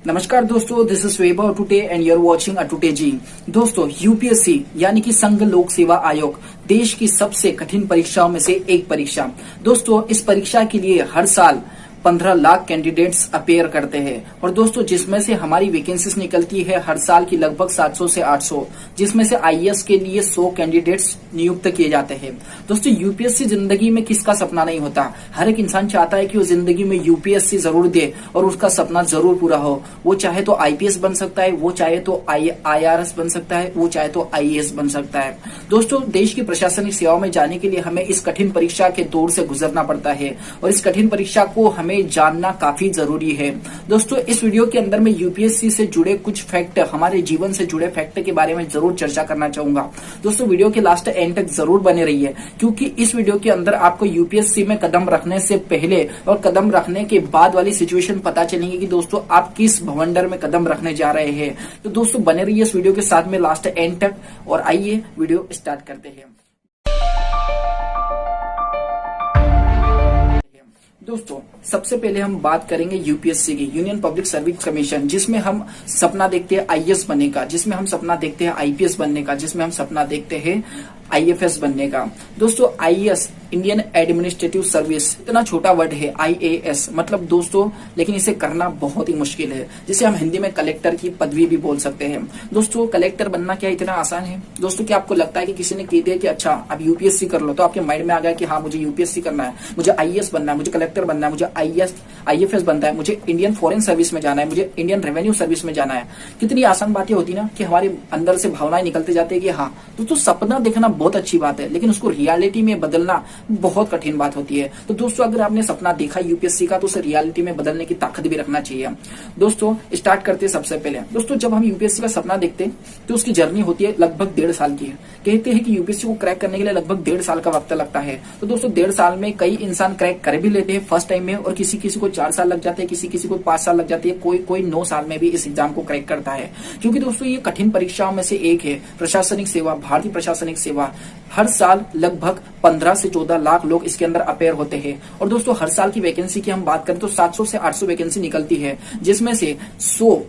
नमस्कार दोस्तों, this is Vaibhav today and you are watching today जी। दोस्तों, यूपीएससी यानी कि संघ लोक सेवा आयोग देश की सबसे कठिन परीक्षाओं में से एक परीक्षा। दोस्तों, इस परीक्षा के लिए हर साल 15 लाख कैंडिडेट्स अपेयर करते हैं और दोस्तों जिसमें से हमारी वैकेंसीज निकलती है हर साल की लगभग 700 से 800, जिसमें से आईएएस के लिए 100 कैंडिडेट्स नियुक्त किए जाते हैं। दोस्तों, यूपीएससी जिंदगी में किसका सपना नहीं होता। हर एक इंसान चाहता है कि वो जिंदगी में यूपीएससी जरूर दे और उसका सपना जरूर पूरा हो। वो चाहे तो आईपीएस बन सकता है, वो चाहे तो आईआरएस बन सकता है, वो चाहे तो आईएएस बन सकता है। दोस्तों, देश की प्रशासनिक सेवाओं में जाने के लिए हमें इस कठिन परीक्षा के दौर से गुजरना पड़ता है और इस कठिन परीक्षा को हमें जानना काफी जरूरी है। दोस्तों, इस वीडियो के अंदर मैं यूपीएससी से जुड़े कुछ फैक्ट, हमारे जीवन से जुड़े फैक्ट के बारे में जरूर चर्चा करना चाहूंगा। दोस्तों, वीडियो के लास्ट एंड तक जरूर बने रहिए क्योंकि इस वीडियो के अंदर आपको यूपीएससी में कदम रखने से पहले और कदम रखने के बाद वाली सिचुएशन पता चलेगी कि दोस्तों आप किस भवंडर में कदम रखने जा रहे हैं। तो दोस्तों, बने रहिए इस वीडियो के साथ में लास्ट एंड तक और आइए वीडियो स्टार्ट करते हैं। दोस्तों, सबसे पहले हम बात करेंगे यूपीएससी की, यूनियन पब्लिक सर्विस कमीशन, जिसमें हम सपना देखते हैं आईएएस बनने का, जिसमें हम सपना देखते हैं आईपीएस बनने का, जिसमें हम सपना देखते हैं आईएफएस बनने का। दोस्तों, आईएएस इंडियन एडमिनिस्ट्रेटिव सर्विस, इतना छोटा वर्ड है आईएएस, मतलब दोस्तों लेकिन इसे करना बहुत ही मुश्किल है, जिसे हम हिंदी में कलेक्टर की पदवी भी बोल सकते हैं। दोस्तों, कलेक्टर बनना क्या इतना आसान है? दोस्तों, क्या आपको लगता है कि किसी ने कह दिया कि अच्छा अब यूपीएससी कर लो तो आपके माइंड में आ गया कि हाँ मुझे यूपीएससी करना है, मुझे आईएएस बनना है, मुझे कलेक्टर बनना है, मुझे आईएफएस बनना है, मुझे इंडियन फॉरेन सर्विस में जाना है, मुझे इंडियन रेवेन्यू सर्विस में जाना है। कितनी आसान बातें होती ना कि हमारे अंदर से भावनाएं निकलते जाते हैं कि हाँ। दोस्तों, सपना देखना बहुत अच्छी बात है लेकिन उसको रियलिटी में बदलना बहुत कठिन बात होती है। तो दोस्तों, अगर आपने सपना देखा यूपीएससी का तो उसे रियलिटी में बदलने की ताकत भी रखना चाहिए। दोस्तों, स्टार्ट करते हैं सबसे पहले। दोस्तों, जब हम यूपीएससी का सपना देखते हैं तो उसकी जर्नी होती है लगभग 1.5 साल की। कहते हैं कि यूपीएससी को क्रैक करने के लिए लगभग 1.5 साल का वक्त लगता है। तो दोस्तों, 1.5 साल में कई इंसान क्रैक कर भी लेते हैं फर्स्ट टाइम में और किसी किसी को 4 साल लग जाते हैं, किसी किसी को 5 साल लग जाती है, कोई 9 साल में भी इस एग्जाम को क्रैक करता है। क्योंकि दोस्तों ये कठिन परीक्षाओं में से एक है। प्रशासनिक सेवा, भारतीय प्रशासनिक सेवा, हर साल लगभग 15 से 14 लाख लोग इसके अंदर अपेयर होते हैं। और दोस्तों, हर साल की वैकेंसी की हम बात करें तो 700 से 800 वैकेंसी निकलती है, जिसमें से 100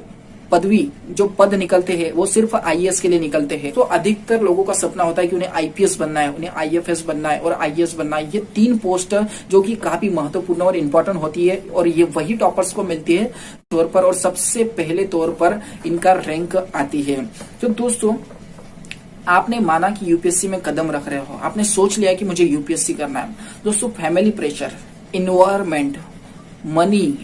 पदवी जो पद निकलते हैं वो सिर्फ आईएएस के लिए निकलते हैं। तो अधिकतर लोगों का सपना होता है कि उन्हें आईपीएस बनना है, उन्हें आईएफएस बनना है और आईएएस बनना है। ये 3 पोस्ट जो कि काफी महत्वपूर्ण और इम्पोर्टेंट होती है और ये वही टॉपर्स को मिलती है तौर पर और सबसे पहले तौर पर इनका रैंक आती है। तो दोस्तों, आपने माना कि यूपीएससी में कदम रख रहे हो, आपने सोच लिया कि मुझे यूपीएससी करना है। दोस्तों, फैमिली प्रेशर, इन्वायरमेंट, मनी,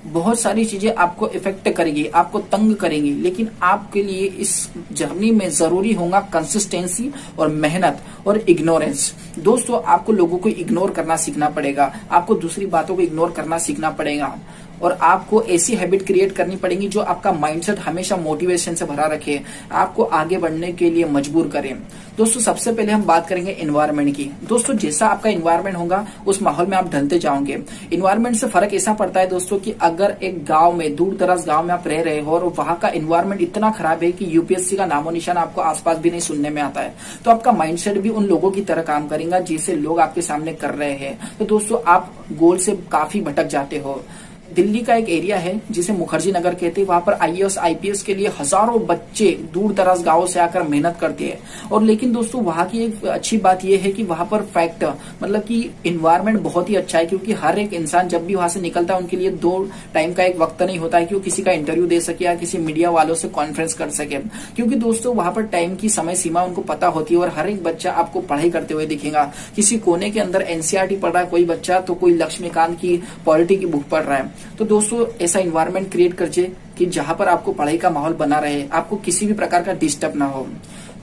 बहुत सारी चीजें आपको इफेक्ट करेगी, आपको तंग करेंगी, लेकिन आपके लिए इस जर्नी में जरूरी होगा कंसिस्टेंसी और मेहनत और इग्नोरेंस। दोस्तों, आपको लोगों को इग्नोर करना सीखना पड़ेगा, आपको दूसरी बातों को इग्नोर करना सीखना पड़ेगा और आपको ऐसी हैबिट क्रिएट करनी पड़ेगी जो आपका माइंडसेट हमेशा मोटिवेशन से भरा रखे, आपको आगे बढ़ने के लिए मजबूर करे। दोस्तों, सबसे पहले हम बात करेंगे एनवायरनमेंट की। दोस्तों, जैसा आपका एनवायरनमेंट होगा उस माहौल में आप ढलते जाओगे। एनवायरनमेंट से फर्क ऐसा पड़ता है दोस्तों कि अगर एक गांव में, दूर दराज गांव में आप रह रहे हो और वहां का एनवायरनमेंट इतना खराब है कि यूपीएससी का नामो निशान आपको आसपास भी नहीं सुनने में आता है, तो आपका माइंडसेट भी उन लोगों की तरह काम करेगा जिसे लोग आपके सामने कर रहे हैं। तो दोस्तों, आप गोल से काफी भटक जाते हो। दिल्ली का एक एरिया है जिसे मुखर्जी नगर कहते हैं, वहां पर आईएएस आईपीएस के लिए हजारों बच्चे दूर दराज गांवों से आकर मेहनत करते हैं। और लेकिन दोस्तों, वहां की एक अच्छी बात यह है कि वहां पर फैक्ट मतलब कि इन्वायरमेंट बहुत ही अच्छा है, क्योंकि हर एक इंसान जब भी वहां से निकलता है उनके लिए 2 टाइम का एक वक्त नहीं होता है कि वो किसी का इंटरव्यू दे सके या किसी मीडिया वालों से कॉन्फ्रेंस कर सके, क्योंकि दोस्तों वहां पर टाइम की समय सीमा उनको पता होती है और हर एक बच्चा आपको पढ़ाई करते हुए दिखेगा। किसी कोने के अंदर एनसीईआरटी पढ़ रहा है कोई बच्चा, तो कोई लक्ष्मीकांत की पॉलिटी की बुक पढ़ रहा है। तो दोस्तों, ऐसा इन्वायरमेंट क्रिएट करिए कि जहां पर आपको पढ़ाई का माहौल बना रहे, आपको किसी भी प्रकार का डिस्टर्ब ना हो।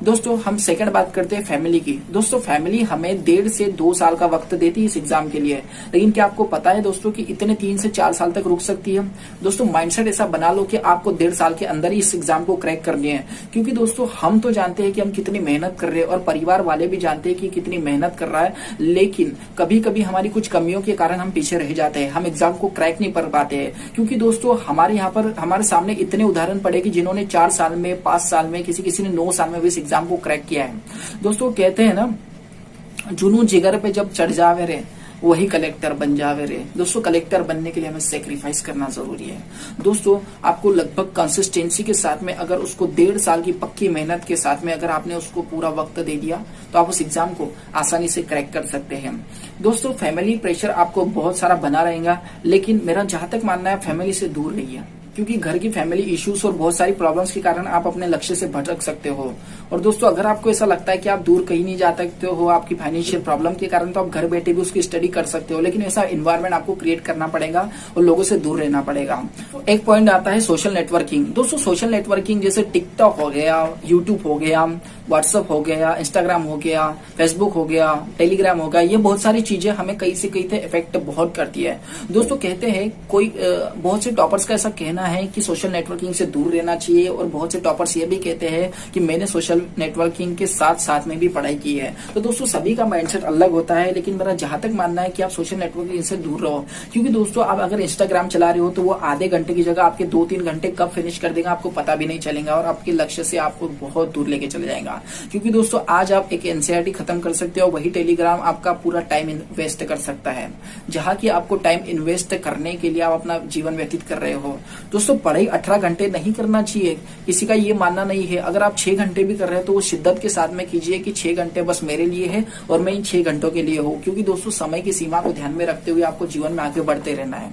दोस्तों, हम सेकंड बात करते हैं फैमिली की। दोस्तों, फैमिली हमें 1.5 से 2 साल का वक्त देती है इस एग्जाम के लिए, लेकिन क्या आपको पता है दोस्तों कि इतने 3 से 4 साल तक रुक सकती है। दोस्तों, माइंडसेट ऐसा बना लो कि आपको 1.5 साल के अंदर ही इस एग्जाम को क्रैक करनी है, क्योंकि दोस्तों हम तो जानते हैं कि हम कितनी मेहनत कर रहे हैं और परिवार वाले भी जानते हैं कि कितनी मेहनत कर रहा है, लेकिन कभी कभी हमारी कुछ कमियों के कारण हम पीछे रह जाते हैं, हम एग्जाम को क्रैक नहीं कर पाते हैं। क्योंकि दोस्तों, हमारे यहाँ पर हमारे सामने इतने उदाहरण पड़े कि जिन्होंने 4 साल में, 5 साल में, किसी ने 9 साल में भी इस एग्जाम को क्रैक किया है। दोस्तों, कहते हैं ना, जुनून जिगर पे जब चढ़ जावे रे वही कलेक्टर बन जावे रे। दोस्तों कलेक्टर बनने के लिए हमें सेक्रीफाइस करना जरूरी है। दोस्तों आपको लगभग कंसिस्टेंसी के साथ में अगर उसको 1.5 साल की पक्की मेहनत के साथ में अगर आपने उसको पूरा वक्त दे दिया तो आप उस एग्जाम को आसानी से क्रैक कर सकते हैं। दोस्तों फैमिली प्रेशर आपको बहुत सारा बना रहेगा, लेकिन मेरा जहां तक मानना है फैमिली से दूर रहिए, क्योंकि घर की फैमिली इश्यूज और बहुत सारी प्रॉब्लम्स के कारण आप अपने लक्ष्य से भटक सकते हो। और दोस्तों अगर आपको ऐसा लगता है कि आप दूर कहीं नहीं जा सकते हो आपकी फाइनेंशियल प्रॉब्लम के कारण, तो आप घर बैठे भी उसकी स्टडी कर सकते हो, लेकिन ऐसा इन्वायरमेंट आपको क्रिएट करना पड़ेगा और लोगों से दूर रहना पड़ेगा। एक पॉइंट आता है सोशल नेटवर्किंग। दोस्तों सोशल नेटवर्किंग जैसे टिकटॉक हो गया, यूट्यूब हो गया, व्हाट्सएप हो गया, इंस्टाग्राम हो गया, फेसबुक हो गया, टेलीग्राम हो गया, ये बहुत सारी चीजें हमें कहीं से कहीं से इफेक्ट बहुत करती है। दोस्तों कहते हैं कोई बहुत से टॉपर्स का ऐसा कहना है कि सोशल नेटवर्किंग से दूर रहना चाहिए, और बहुत से टॉपर्स ये भी कहते हैं कि मैंने सोशल नेटवर्किंग के साथ साथ में भी पढ़ाई की है। तो दोस्तों सभी का माइंडसेट अलग होता है, लेकिन मेरा जहां तक मानना है कि आप सोशल नेटवर्किंग से दूर रहो, क्योंकि दोस्तों आप अगर इंस्टाग्राम चला रहे हो तो वो आधे घंटे की जगह आपके 2-3 घंटे कब फिनिश कर देगा आपको पता भी नहीं चलेगा, और आपके लक्ष्य से आपको बहुत दूर लेके चले जाएगा। क्योंकि दोस्तों आज आप एक एनसीईआरटी खत्म कर सकते हो, वही टेलीग्राम आपका पूरा टाइम इन्वेस्ट कर सकता है, जहां की आपको टाइम इन्वेस्ट करने के लिए आप अपना जीवन व्यतीत कर रहे हो। दोस्तों पढ़ाई 18 घंटे नहीं करना चाहिए, किसी का ये मानना नहीं है। अगर आप 6 घंटे भी कर रहे हो तो वो शिद्दत के साथ में कीजिए कि 6 घंटे बस मेरे लिए है और मैं इन 6 घंटों के लिए हूँ, क्योंकि दोस्तों समय की सीमा को ध्यान में रखते हुए आपको जीवन में आगे बढ़ते रहना है।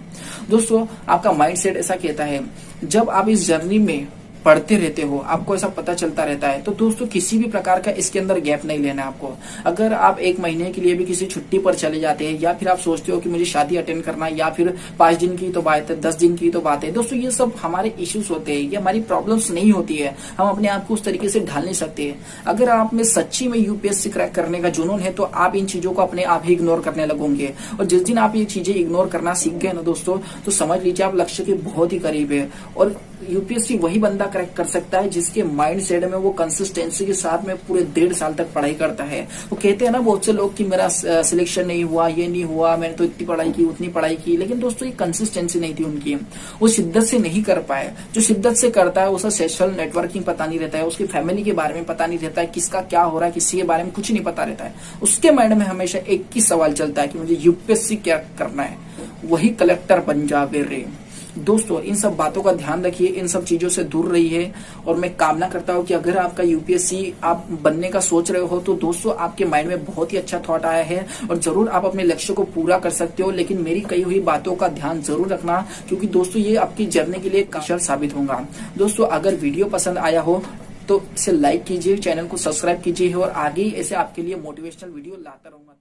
दोस्तों आपका माइंडसेट ऐसा कहता है, जब आप इस जर्नी में पढ़ते रहते हो आपको ऐसा पता चलता रहता है, तो दोस्तों किसी भी प्रकार का इसके अंदर गैप नहीं लेना है आपको। अगर आप 1 महीने के लिए भी किसी छुट्टी पर चले जाते हैं, या फिर आप सोचते हो कि मुझे शादी अटेंड करना है, या फिर 5 दिन की तो बात है, 10 दिन की तो बात है, दोस्तों ये सब हमारे इश्यूज होते हैं, ये हमारी प्रॉब्लम्स नहीं होती है, हम अपने आप को उस तरीके से ढाल नहीं सकते। अगर आप में सच्ची में यूपीएससी क्रैक करने का जुनून है तो आप इन चीजों को अपने आप ही इग्नोर करने लगोगे, और जिस दिन आप ये चीजें इग्नोर करना सीख गए ना दोस्तों, तो समझ लीजिए आप लक्ष्य के बहुत ही करीब है। और यूपीएससी वही बंदा क्रैक कर सकता है जिसके माइंड सेट में वो कंसिस्टेंसी के साथ में पूरे 1.5 साल तक पढ़ाई करता है। वो कहते हैं ना बहुत से लोग कि मेरा सिलेक्शन नहीं हुआ, ये नहीं हुआ, मैंने तो इतनी पढ़ाई की उतनी पढ़ाई की, लेकिन दोस्तों ये कंसिस्टेंसी नहीं थी उनकी, वो शिद्दत से नहीं कर पाए। जो शिद्दत से करता है उसे सोशल नेटवर्किंग पता नहीं रहता है, उसकी फैमिली के बारे में पता नहीं रहता है, किसका क्या हो रहा है किसी के बारे में कुछ नहीं पता रहता है, उसके माइंड में हमेशा एक ही सवाल चलता है कि मुझे यूपीएससी क्या करना है, वही कलेक्टर बन जावे रे। दोस्तों इन सब बातों का ध्यान रखिए, इन सब चीजों से दूर रहिए, और मैं कामना करता हूं कि अगर आपका यूपीएससी आप बनने का सोच रहे हो तो दोस्तों आपके माइंड में बहुत ही अच्छा थॉट आया है, और जरूर आप अपने लक्ष्य को पूरा कर सकते हो, लेकिन मेरी कही हुई बातों का ध्यान जरूर रखना, क्योंकि दोस्तों ये आपकी जर्नी के लिए कारगर साबित होगा। दोस्तों अगर वीडियो पसंद आया हो तो इसे लाइक कीजिए, चैनल को सब्सक्राइब कीजिए, और आगे ऐसे आपके लिए मोटिवेशनल वीडियो लाता रहूंगा।